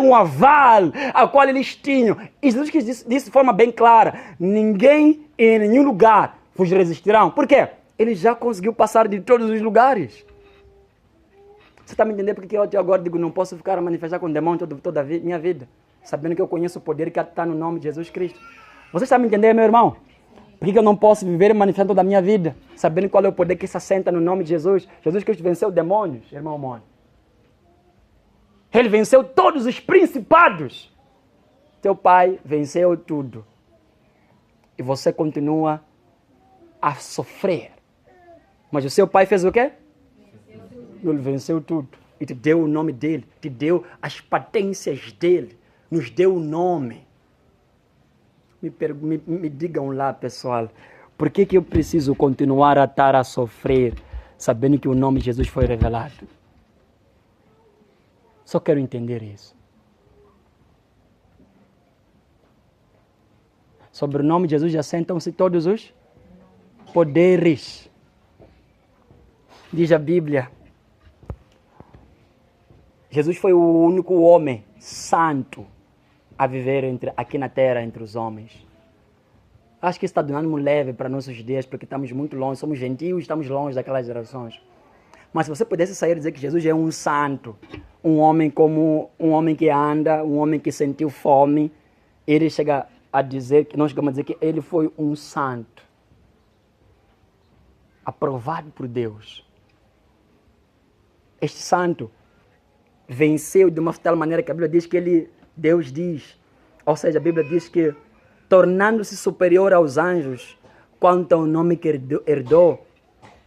um aval ao qual eles tinham. E Jesus disse de forma bem clara: ninguém em nenhum lugar vos resistirão. Por quê? Ele já conseguiu passar de todos os lugares. Você está me entendendo porque eu até agora digo: não posso ficar a manifestar com demônio toda a minha vida, sabendo que eu conheço o poder que está no nome de Jesus Cristo? Você está me entendendo, meu irmão? Por que eu não posso viver e manifestar toda a minha vida, sabendo qual é o poder que se assenta no nome de Jesus? Jesus Cristo venceu demônios, irmão Mônio. Ele venceu todos os principados. Teu pai venceu tudo. E você continua a sofrer. Mas o seu pai fez o quê? Ele venceu tudo. E te deu o nome dele, te deu as patências dele, nos deu o nome. Me digam lá, pessoal, por que eu preciso continuar a estar a sofrer, sabendo que o nome de Jesus foi revelado? Só quero entender isso. Sobre o nome de Jesus assentam-se todos os poderes. Diz a Bíblia: Jesus foi o único homem santo a viver aqui na terra entre os homens. Acho que isso está dando ânimo leve para nossos dias, porque estamos muito longe, somos gentios, estamos longe daquelas gerações. Mas se você pudesse sair e dizer que Jesus é um santo, um homem como um homem que anda, um homem que sentiu fome, ele chega a dizer, que nós chegamos a dizer que ele foi um santo, aprovado por Deus. Este santo venceu de uma tal maneira que a Bíblia diz que Deus diz, ou seja, a Bíblia diz que, tornando-se superior aos anjos, quanto ao nome que herdou,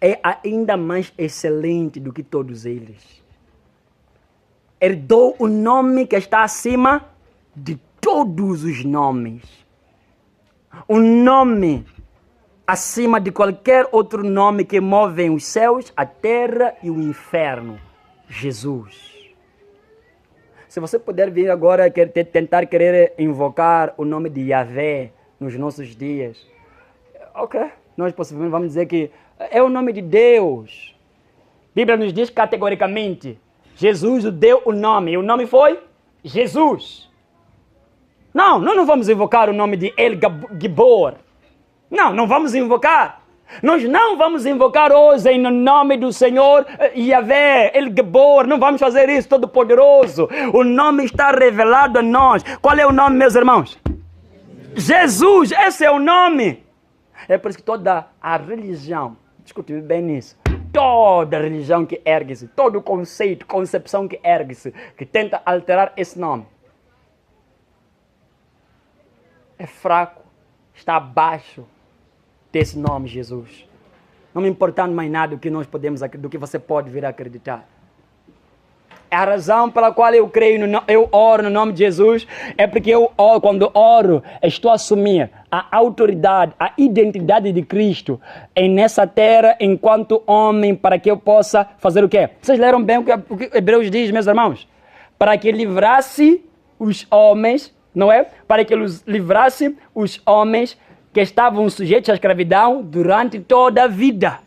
é ainda mais excelente do que todos eles. Herdou o nome que está acima de todos os nomes. O nome acima de qualquer outro nome que move os céus, a terra e o inferno. Jesus. Se você puder vir agora tentar querer invocar o nome de Yahvé nos nossos dias, ok, nós possivelmente vamos dizer que é o nome de Deus. A Bíblia nos diz categoricamente: Jesus deu o nome, e o nome foi Jesus. Não, nós não vamos invocar o nome de El Gibor. Não vamos invocar. Nós não vamos invocar hoje em nome do Senhor Yahvé, El Gibor. Não vamos fazer isso, Todo-Poderoso. O nome está revelado a nós. Qual é o nome, meus irmãos? Jesus, esse é o nome. É por isso que toda a religião, discutir bem nisso, toda religião que ergue-se, todo conceito, concepção que ergue-se, que tenta alterar esse nome, é fraco, está abaixo desse nome, Jesus. Não me importando mais nada do que nós podemos, do que você pode vir a acreditar. A razão pela qual eu creio, eu oro no nome de Jesus, é porque quando oro, estou a assumir a autoridade, a identidade de Cristo nessa terra enquanto homem, para que eu possa fazer o quê? Vocês leram bem o que Hebreus diz, meus irmãos? Para que livrasse os homens, não é? Para que livrasse os homens que estavam sujeitos à escravidão durante toda a vida.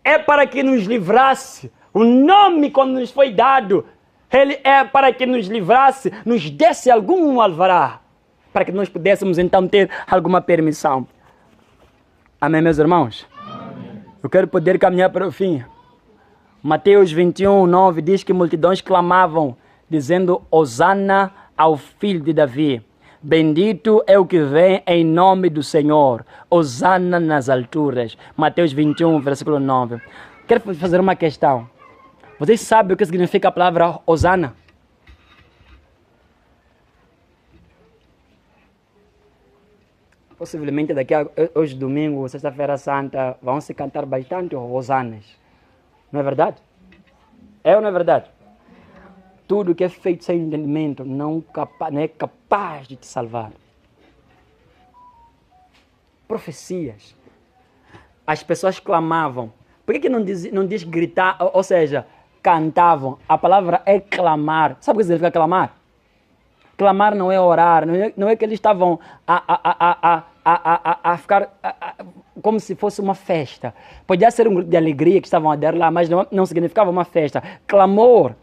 É para que nos livrasse. O nome, quando nos foi dado, ele é para que nos livrasse, nos desse algum alvará, para que nós pudéssemos então ter alguma permissão. Amém, meus irmãos? Amém. Eu quero poder caminhar para o fim. Mateus 21, 9 diz que multidões clamavam, dizendo: Hosana ao filho de Davi. Bendito é o que vem em nome do Senhor. Hosana nas alturas. Mateus 21, versículo 9. Quero fazer uma questão. Vocês sabem o que significa a palavra Hosana? Possivelmente daqui a hoje domingo, sexta-feira santa, vão se cantar bastante hosanas. Não é verdade? É ou não é verdade? Tudo que é feito sem entendimento não é capaz de te salvar. Profecias. As pessoas clamavam. Por que não diz gritar, ou seja, cantavam? A palavra é clamar. Sabe o que significa clamar? Clamar não é orar, não é que eles estavam a ficar como se fosse uma festa. Podia ser um grupo de alegria que estavam a dar lá, mas não significava uma festa. Clamor.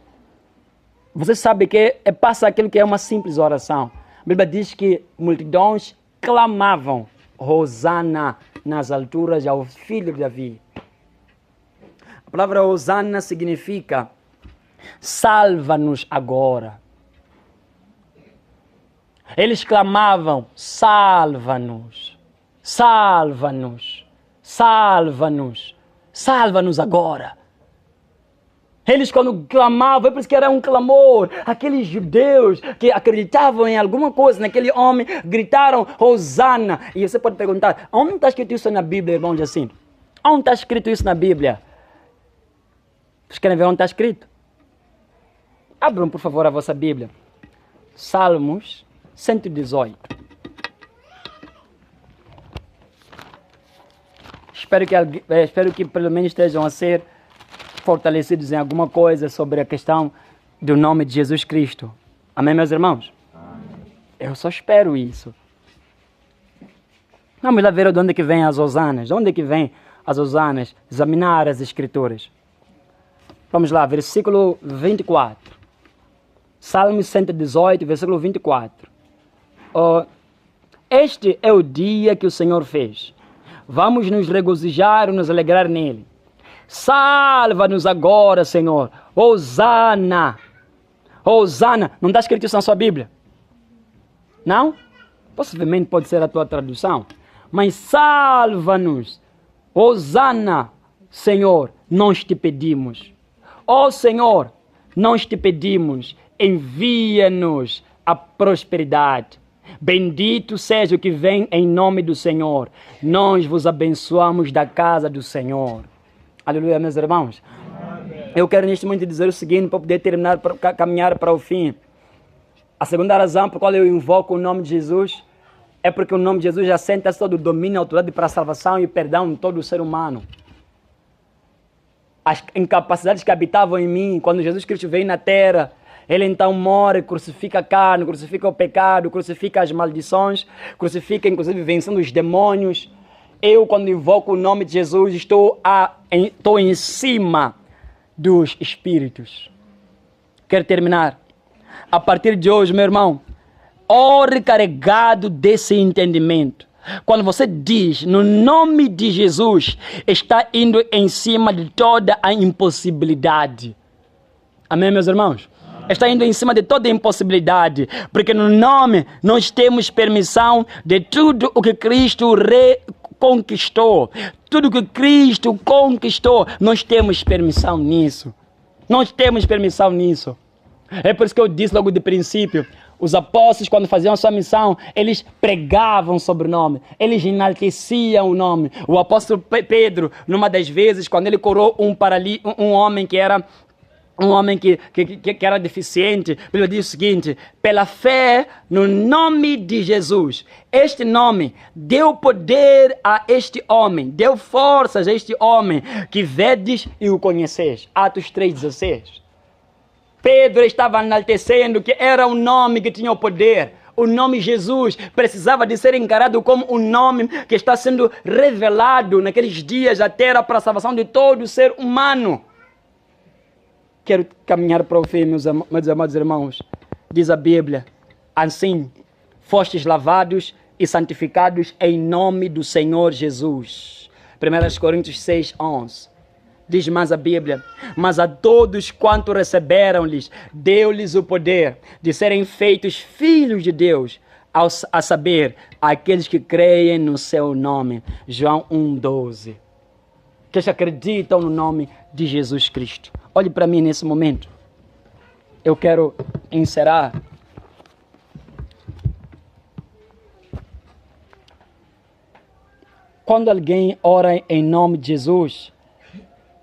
Você sabe que passa aquilo que é uma simples oração. A Bíblia diz que multidões clamavam Hosana nas alturas ao filho de Davi. A palavra Hosana significa salva-nos agora. Eles clamavam, salva-nos, salva-nos, salva-nos, salva-nos agora. Eles quando clamavam, é por isso que era um clamor. Aqueles judeus que acreditavam em alguma coisa naquele homem, gritaram Hosana. E você pode perguntar, onde está escrito isso na Bíblia, irmão Jacinto? Onde está escrito isso na Bíblia? Vocês querem ver onde está escrito? Abram, por favor, a vossa Bíblia. Salmos 118. Espero que pelo menos estejam a ser fortalecidos em alguma coisa sobre a questão do nome de Jesus Cristo. Amém, meus irmãos? Amém. Eu só espero isso. Vamos lá ver de onde que vem as hosanas. De onde que vem as hosanas? Examinar as escrituras. Vamos lá, versículo 24. Salmo 118, versículo 24. Este é o dia que o Senhor fez. Vamos nos regozijar e nos alegrar nele. Salva-nos agora, Senhor. Hosana. Hosana. Não está escrito isso na sua Bíblia? Não? Possivelmente pode ser a tua tradução. Mas salva-nos. Hosana, Senhor, nós te pedimos. Ó Senhor, nós te pedimos. Envia-nos a prosperidade. Bendito seja o que vem em nome do Senhor. Nós vos abençoamos da casa do Senhor. Aleluia, meus irmãos. Amém. Eu quero neste momento dizer o seguinte, para poder terminar, para caminhar para o fim. A segunda razão por qual eu invoco o nome de Jesus é porque o nome de Jesus assenta todo o domínio e autoridade para a salvação e perdão de todo o ser humano. As incapacidades que habitavam em mim, quando Jesus Cristo veio na terra, ele então morre, crucifica a carne, crucifica o pecado, crucifica as maldições, crucifica inclusive vencendo os demônios. Eu, quando invoco o nome de Jesus, estou em cima dos espíritos. Quero terminar. A partir de hoje, meu irmão, ore carregado desse entendimento. Quando você diz, no nome de Jesus, está indo em cima de toda a impossibilidade. Amém, meus irmãos? Está indo em cima de toda a impossibilidade, porque no nome nós temos permissão de tudo o que Cristo conquistou. Tudo que Cristo conquistou, nós temos permissão nisso. Nós temos permissão nisso. É por isso que eu disse logo de princípio, os apóstolos quando faziam a sua missão, eles pregavam sobre o nome, eles enalteciam o nome. O apóstolo Pedro, numa das vezes, quando ele curou um homem que era era deficiente, ele diz o seguinte: pela fé no nome de Jesus, este nome deu poder a este homem, deu forças a este homem, que vedes e o conheceis. Atos 3,16. Pedro estava enaltecendo que era um nome que tinha o poder. O nome Jesus precisava de ser encarado como um nome que está sendo revelado naqueles dias da terra para a salvação de todo ser humano. Quero caminhar para o fim, meus amados irmãos. Diz a Bíblia: assim fostes lavados e santificados em nome do Senhor Jesus. 1 Coríntios 6:11. Diz mais a Bíblia: mas a todos quanto receberam-lhes, deu-lhes o poder de serem feitos filhos de Deus, a saber, aqueles que creem no seu nome. João 1,12. Que acreditam no nome de Jesus Cristo. Olhe para mim nesse momento. Eu quero encerrar. Quando alguém ora em nome de Jesus,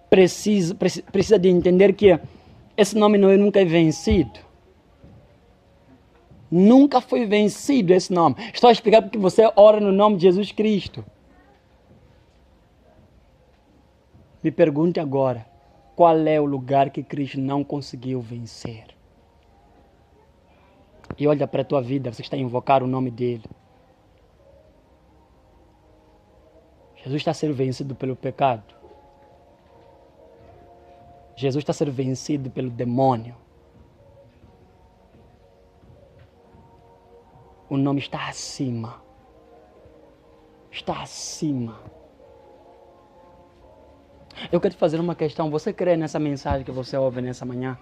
precisa de entender que esse nome nunca é vencido. Nunca foi vencido esse nome. Estou a explicar porque você ora no nome de Jesus Cristo. Me pergunte agora, qual é o lugar que Cristo não conseguiu vencer? E olha para a tua vida, você está a invocar o nome dele. Jesus está a ser vencido pelo pecado. Jesus está a ser vencido pelo demônio. O nome está acima. Está acima. Eu quero te fazer uma questão. Você crê nessa mensagem que você ouve nessa manhã?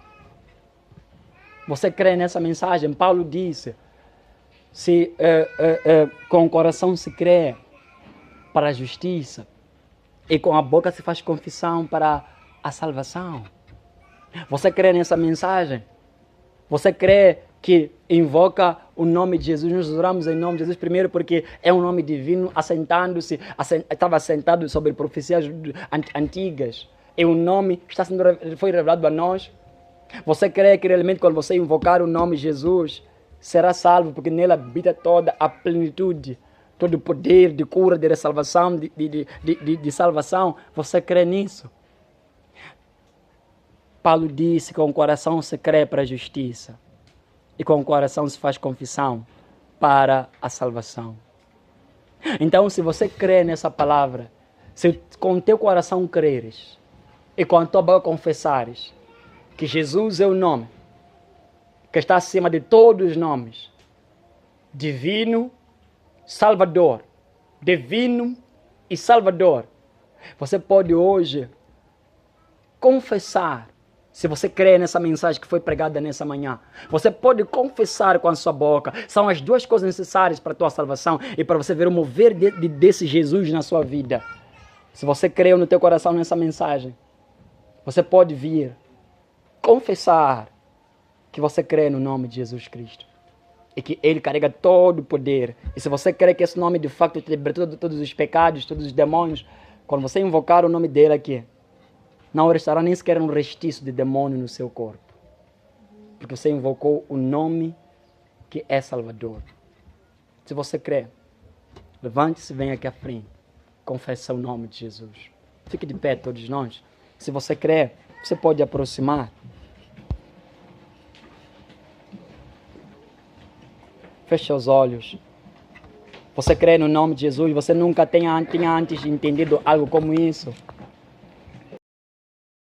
Você crê nessa mensagem? Paulo disse, se com o coração se crê para a justiça e com a boca se faz confissão para a salvação. Você crê nessa mensagem? Você crê que invoca o nome de Jesus? Nós oramos em nome de Jesus primeiro porque é um nome divino, estava assentado sobre profecias antigas. E o nome foi revelado a nós. Você crê que realmente quando você invocar o nome de Jesus, será salvo, porque nele habita toda a plenitude, todo o poder de cura, de salvação, de salvação. Você crê nisso? Paulo disse que com o coração se crê para a justiça e com o coração se faz confissão para a salvação. Então, se você crê nessa palavra, se com o teu coração creres e com a tua boca confessares que Jesus é o nome que está acima de todos os nomes, divino, Salvador, divino e Salvador, você pode hoje confessar. Se você crê nessa mensagem que foi pregada nessa manhã, você pode confessar com a sua boca. São as duas coisas necessárias para a tua salvação e para você ver o mover desse Jesus na sua vida. Se você creu no teu coração nessa mensagem, você pode vir confessar que você crê no nome de Jesus Cristo e que Ele carrega todo o poder. E se você crê que esse nome de facto te libertou de todos os pecados, todos os demônios, quando você invocar o nome dele aqui, não restará nem sequer um restício de demônio no seu corpo. Porque você invocou o nome que é Salvador. Se você crê, levante-se e venha aqui à frente. Confessa o nome de Jesus. Fique de pé todos nós. Se você crê, você pode aproximar. Feche os olhos. Você crê no nome de Jesus? Você nunca tinha antes entendido algo como isso?